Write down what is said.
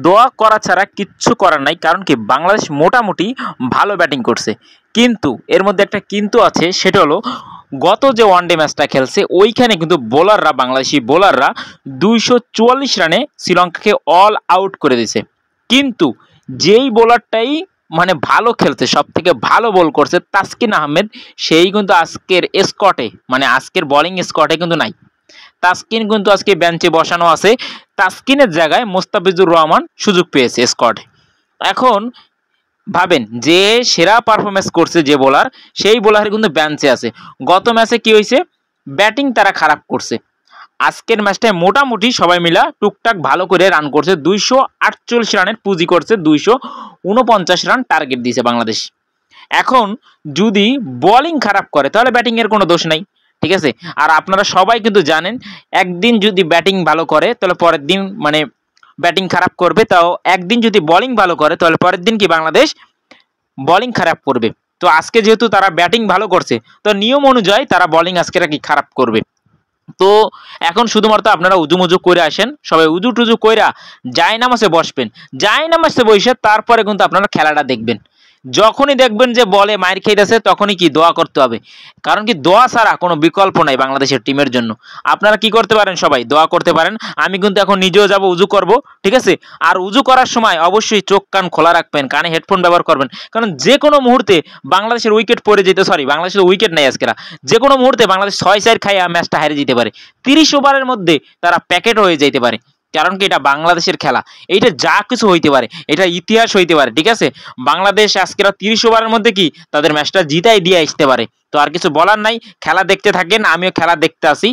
দোয়া করা ছাড়া কিচ্ছু করার নাই, কারণ কি বাংলাদেশ মোটামুটি ভালো ব্যাটিং করছে। কিন্তু এর মধ্যে একটা কিন্তু আছে, সেটা হলো গত যে ওয়ানডে ম্যাচটা খেলছে ওইখানে কিন্তু বোলাররা, বাংলাদেশি বোলাররা 244 রানে শ্রীলঙ্কাকে অল আউট করে দিয়েছে। কিন্তু যেই বোলারটাই মানে ভালো খেলছে, সব থেকে ভালো বল করছে তাসকিন আহমেদ, সেই কিন্তু আজকের স্কোয়াডে, মানে আজকের বোলিং স্কোয়াডে কিন্তু নাই। তাসকিন কিন্তু আজকে বেঞ্চে বসানো আছে, তাসকিনের জায়গায় মোস্তাফিজুর রহমান সুযোগ পেয়েছে স্কোয়াডে। এখন ভাবেন যে সেরা পারফরমেন্স করছে যে বোলার, সেই বোলার কিন্তু বেঞ্চে আছে। গত ম্যাচে কি হয়েছে, ব্যাটিং তারা খারাপ করছে। আজকের ম্যাচটায় মোটামুটি সবাই মিলা টুকটাক ভালো করে রান করছে, 248 রানের পুঁজি করছে, 249 রান টার্গেট দিয়েছে বাংলাদেশ। এখন যদি বোলিং খারাপ করে তাহলে ব্যাটিং এর কোনো দোষ নাই, ঠিক আছে। আর আপনারা সবাই কিন্তু জানেন, একদিন যদি ব্যাটিং ভালো করে তাহলে পরের দিন মানে ব্যাটিং খারাপ করবে, তাও একদিন যদি বোলিং ভালো করে তাহলে পরের দিন কি বাংলাদেশ বোলিং খারাপ করবে। তো আজকে যেহেতু তারা ব্যাটিং ভালো করছে, তো নিয়ম অনুযায়ী তারা বোলিং আজকে কি খারাপ করবে। তো এখন শুধুমাত্র আপনারা উজু মুজু করে আসেন, সবাই উজু টুজু কইরা জায়নামাজে বসবেন, জায়নামাজে বসে তারপরে কিন্তু আপনারা খেলাটা দেখবেন। যখনই দেখবেন যে বলে মাইর খেয়েছে তখনই কি দোয়া করতে হবে, কারণ কি দোয়া ছাড়া কোনো বিকল্প নাই বাংলাদেশের টিমের জন্য। আপনারা কি করতে পারেন, সবাই দোয়া করতে পারেন। আমি কিন্তু এখন নিজেও যাব উজু করব, ঠিক আছে। আর উজু করার সময় অবশ্যই চোখ কান খোলা রাখবেন, কানে হেডফোন ব্যবহার করবেন, কারণ যে কোনো মুহূর্তে বাংলাদেশের উইকেট পড়ে যেতে, বাংলাদেশের উইকেট নেই আজকেরা, যে কোনো মুহূর্তে বাংলাদেশ 6-4 খাইয়া ম্যাচটা হারিয়ে যেতে পারে। 30 ওভারের মধ্যে তারা প্যাকেট হয়ে যেতে পারে, কারণ কি এটা বাংলাদেশের খেলা, এইটা যা কিছু হইতে পারে, এটা ইতিহাস হইতে পারে, ঠিক আছে। বাংলাদেশ আজকেরা 30 ওভারের মধ্যে কি তাদের ম্যাচটা জিতাই দিয়ে আসতে পারে। তো আর কিছু বলার নাই, খেলা দেখতে থাকেন, আমিও খেলা দেখতে আসি।